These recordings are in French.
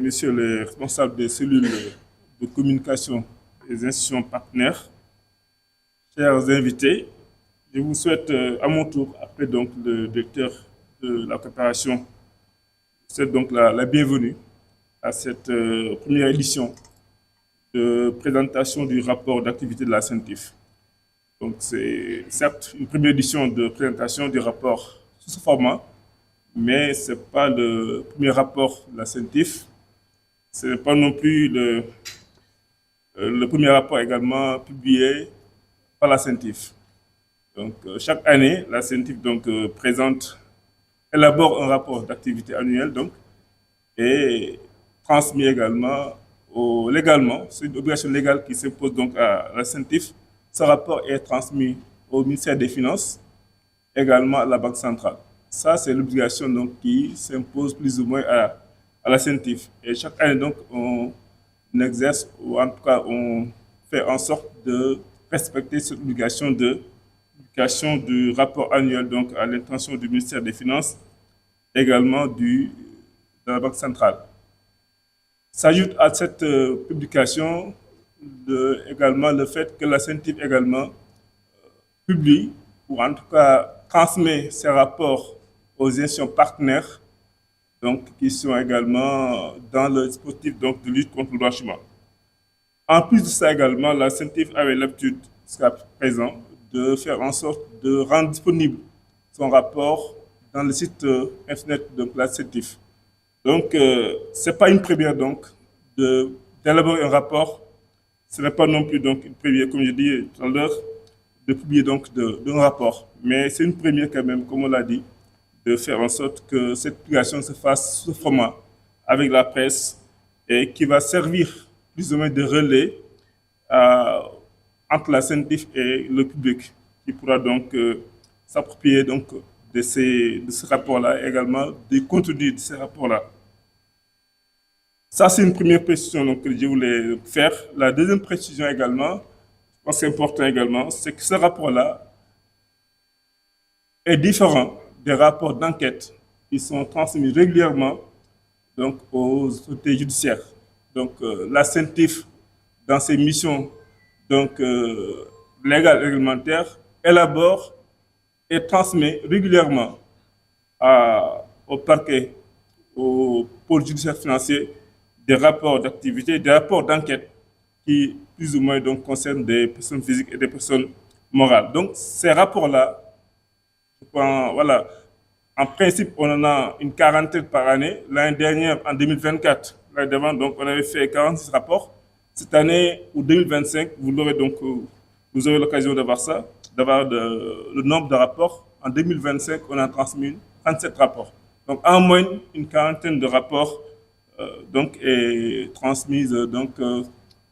messieurs les responsables des cellules de communication des institutions partenaires, chers invités, je vous souhaite à mon tour, après donc le directeur de la coopération, je vous souhaite donc la bienvenue à cette première édition de présentation du rapport d'activité de la CENTIF. Donc c'est certes une première édition de présentation du rapport sous ce format, mais ce n'est pas le premier rapport de la CENTIF. Ce n'est pas non plus le premier rapport également publié par la CENTIF. Donc, chaque année, la CENTIF donc, élabore un rapport d'activité annuel donc, et transmet également légalement, c'est une obligation légale qui s'impose donc à la CENTIF. Ce rapport est transmis au ministère des Finances, également à la Banque centrale. Ça, c'est l'obligation donc, qui s'impose plus ou moins à la CENTIF. Et chaque année, donc, on exerce, ou en tout cas, on fait en sorte de respecter cette obligation de publication du rapport annuel donc, à l'intention du ministère des Finances, également de la Banque centrale. S'ajoute à cette publication également le fait que la CENTIF également publie, ou en tout cas transmet ses rapports aux institutions partenaires, donc, qui sont également dans le dispositif donc, de lutte contre le blanchiment. En plus de ça également, la CENTIF avait l'habitude, jusqu'à présent, de faire en sorte de rendre disponible son rapport dans le site internet de la CENTIF. Donc, ce n'est pas une première donc d'élaborer un rapport. Ce n'est pas non plus donc une première, comme je dis tout à l'heure, de publier donc un rapport. Mais c'est une première quand même, comme on l'a dit, de faire en sorte que cette publication se fasse sous ce format avec la presse et qui va servir plus ou moins de relais entre la CENTIF et le public, qui pourra donc s'approprier donc de ce rapport-là, également des contenus de ces rapports-là. Ça, c'est une première précision donc, que je voulais faire. La deuxième précision également, je pense que c'est important également, c'est que ce rapport-là est différent des rapports d'enquête qui sont transmis régulièrement donc, aux autorités judiciaires. Donc, la CENTIF, dans ses missions donc, légales et réglementaires, élabore et transmet régulièrement au parquet, au pôle judiciaire financier, des rapports d'activité, des rapports d'enquête qui, plus ou moins, donc, concernent des personnes physiques et des personnes morales. Donc, ces rapports-là, voilà, en principe, on en a une quarantaine par année. L'année dernière, en 2024, l'année d'avant, donc, on avait fait 46 rapports. Cette année, ou 2025, vous aurez l'occasion d'avoir ça, d'avoir le nombre de rapports. En 2025, on a transmis 37 rapports. Donc, en moyenne, une quarantaine de rapports donc, est transmise donc,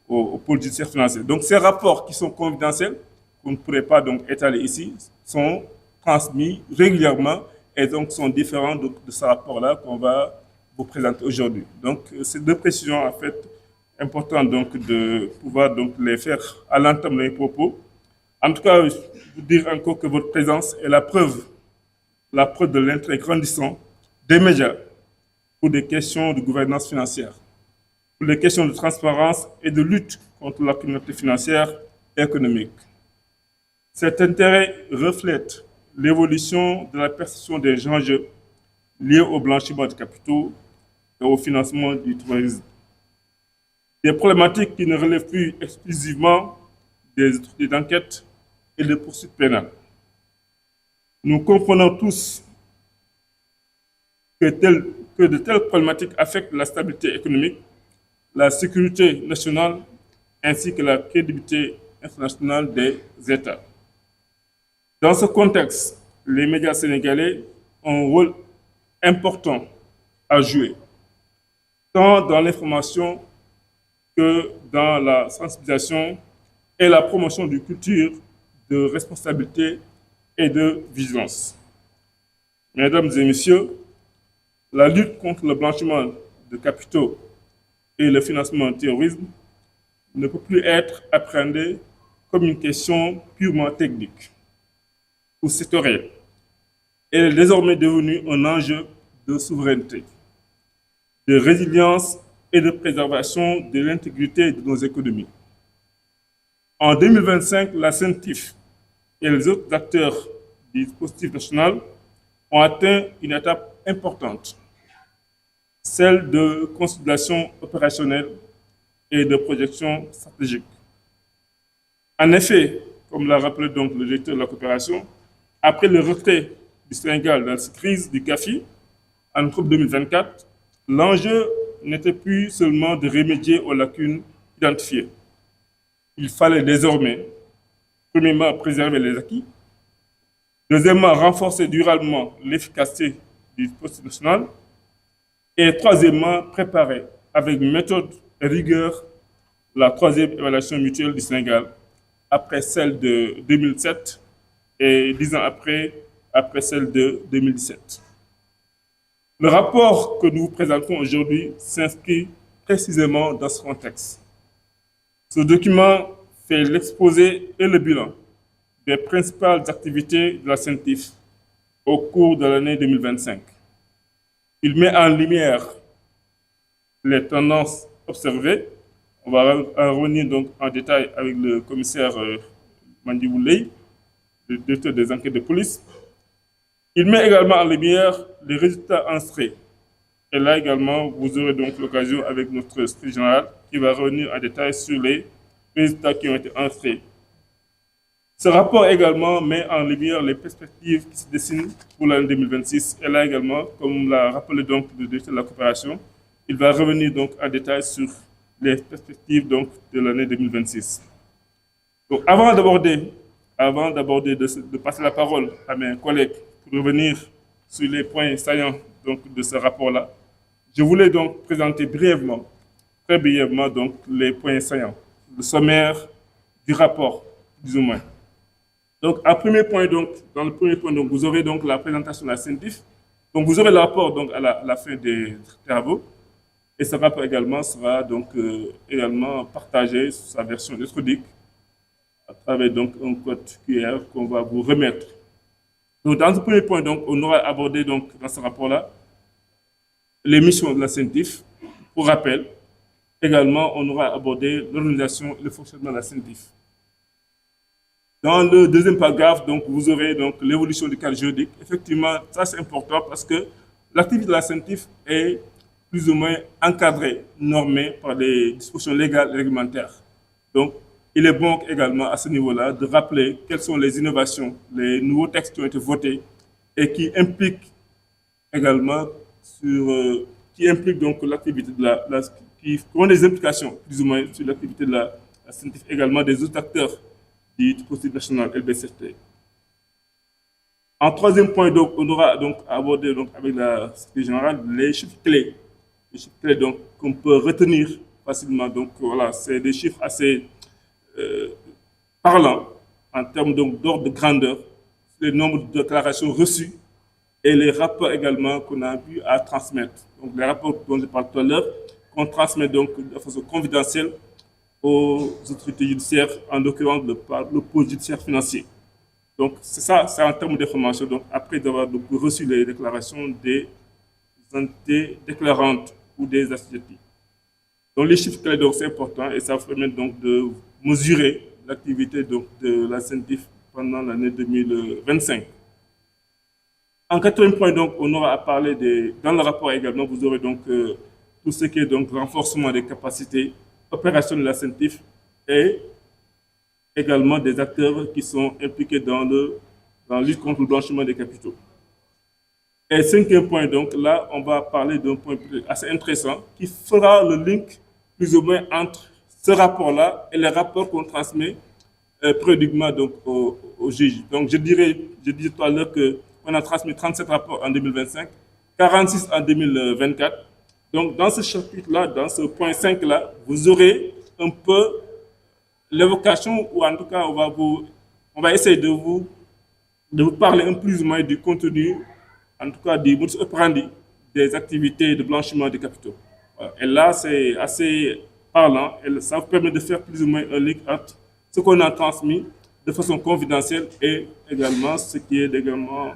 au pôle judiciaire financier. Donc, ces rapports qui sont confidentiels, qu'on ne pourrait pas donc, étaler ici, sont transmis régulièrement et donc sont différents de ce rapport-là qu'on va vous présenter aujourd'hui. Donc, ces deux précisions, en fait, importantes donc, de pouvoir donc, les faire à l'entame de mes propos. En tout cas, je vous dire encore que votre présence est la preuve de l'intérêt grandissant des médias pour des questions de gouvernance financière, pour des questions de transparence et de lutte contre la criminalité financière et économique. Cet intérêt reflète l'évolution de la perception des enjeux liés au blanchiment de capitaux et au financement du terrorisme. Des problématiques qui ne relèvent plus exclusivement des autorités d'enquête et de poursuites pénales. Nous comprenons tous que de telles problématiques affectent la stabilité économique, la sécurité nationale ainsi que la crédibilité internationale des États. Dans ce contexte, les médias sénégalais ont un rôle important à jouer, tant dans l'information que dans la sensibilisation et la promotion d'une culture de responsabilité et de vigilance. Mesdames et messieurs, la lutte contre le blanchiment de capitaux et le financement du terrorisme ne peut plus être appréhendée comme une question purement technique ou sectorielle. Elle est désormais devenue un enjeu de souveraineté, de résilience et de préservation de l'intégrité de nos économies. En 2025, la CENTIF et les autres acteurs du dispositif national ont atteint une étape importante, celle de consolidation opérationnelle et de projection stratégique. En effet, comme l'a rappelé donc le directeur de la coopération, après le retrait du Sénégal dans cette crise du CAFI en octobre 2024, l'enjeu n'était plus seulement de remédier aux lacunes identifiées. Il fallait désormais, premièrement, préserver les acquis, deuxièmement, renforcer durablement l'efficacité du dispositif national et troisièmement, préparer avec méthode et rigueur la troisième évaluation mutuelle du Sénégal après celle de 2007 et 10 ans après celle de 2017. Le rapport que nous vous présentons aujourd'hui s'inscrit précisément dans ce contexte. Ce document fait l'exposé et le bilan des principales activités de la CENTIF au cours de l'année 2025. Il met en lumière les tendances observées. On va revenir donc en détail avec le commissaire Mandi Boulay, le directeur des enquêtes de police. Il met également en lumière les résultats enregistrés. Et là également, vous aurez donc l'occasion avec notre secrétaire général qui va revenir en détail sur les résultats qui ont été enregistrés. Ce rapport également met en lumière les perspectives qui se dessinent pour l'année 2026. Et là également, comme l'a rappelé donc le directeur de la coopération, il va revenir donc en détail sur les perspectives donc de l'année 2026. Donc de passer la parole à mes collègues pour revenir sur les points saillants donc de ce rapport-là, je voulais donc présenter brièvement, très brièvement donc les points saillants, le sommaire du rapport, plus ou moins. Donc, dans le premier point, donc, vous aurez donc la présentation de la CENTIF. Donc, vous aurez le rapport donc, à la fin des travaux. Et ce rapport également sera donc également partagé sur sa version électronique à travers donc un code QR qu'on va vous remettre. Donc, dans ce premier point, donc, on aura abordé donc, dans ce rapport-là les missions de la CENTIF. Pour rappel, également, on aura abordé l'organisation et le fonctionnement de la CENTIF. Dans le deuxième paragraphe, donc, vous aurez donc l'évolution du cadre juridique. Effectivement, ça c'est important parce que l'activité de la CENTIF est plus ou moins encadrée, normée par les dispositions légales et réglementaires. Donc, il est bon également à ce niveau-là de rappeler quelles sont les innovations, les nouveaux textes qui ont été votés et qui impliquent également donc l'activité de qui ont des implications plus ou moins sur l'activité de la CENTIF, également des autres acteurs du dispositif national LBCT. En troisième point, donc, on aura donc abordé donc, avec la secrétaire générale les chiffres clés. Les chiffres clés donc, qu'on peut retenir facilement. Donc voilà, c'est des chiffres assez parlants en termes d'ordre de grandeur, le nombre de déclarations reçues et les rapports également qu'on a eu à transmettre. Donc les rapports dont je parle tout à l'heure, qu'on transmet donc de façon confidentielle aux autorités judiciaires, en l'occurrence le pôle judiciaire financier. Donc, c'est ça, c'est en termes d'information. Donc, après avoir reçu les déclarations des entités déclarantes ou des assujettis. Donc, les chiffres clés, donc, c'est important et ça permet donc de mesurer l'activité donc, de la CENTIF pendant l'année 2025. En quatrième point, donc, on aura à parler dans le rapport également, vous aurez donc tout ce qui est donc renforcement des capacités opération de la CENTIF et également des acteurs qui sont impliqués dans la lutte contre le blanchiment des capitaux. Et cinquième point, donc là, on va parler d'un point assez intéressant qui fera le link plus ou moins entre ce rapport-là et les rapports qu'on transmet périodiquement donc, au juge. Donc je disais tout à l'heure qu'on a transmis 37 rapports en 2025, 46 en 2024. Donc, dans ce chapitre-là, dans ce point 5-là, vous aurez un peu l'évocation, ou en tout cas, on va essayer de vous parler un peu plus ou moins du contenu, en tout cas, du modus operandi des activités de blanchiment des capitaux. Voilà. Et là, c'est assez parlant, et ça vous permet de faire plus ou moins un link entre ce qu'on a transmis de façon confidentielle et également ce qui est également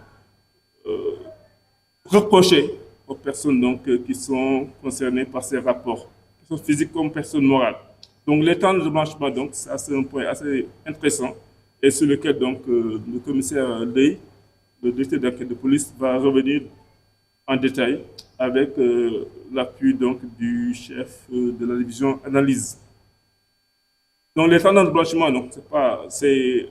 reproché aux personnes donc, qui sont concernées par ces rapports personne physique comme personne morale. Donc les temps de blanchiment, donc, ça c'est un point assez intéressant et sur lequel donc le commissaire Ley, le directeur d'enquête de police, va revenir en détail avec l'appui donc du chef de la division analyse. Donc les temps de blanchiment, donc c'est pas, c'est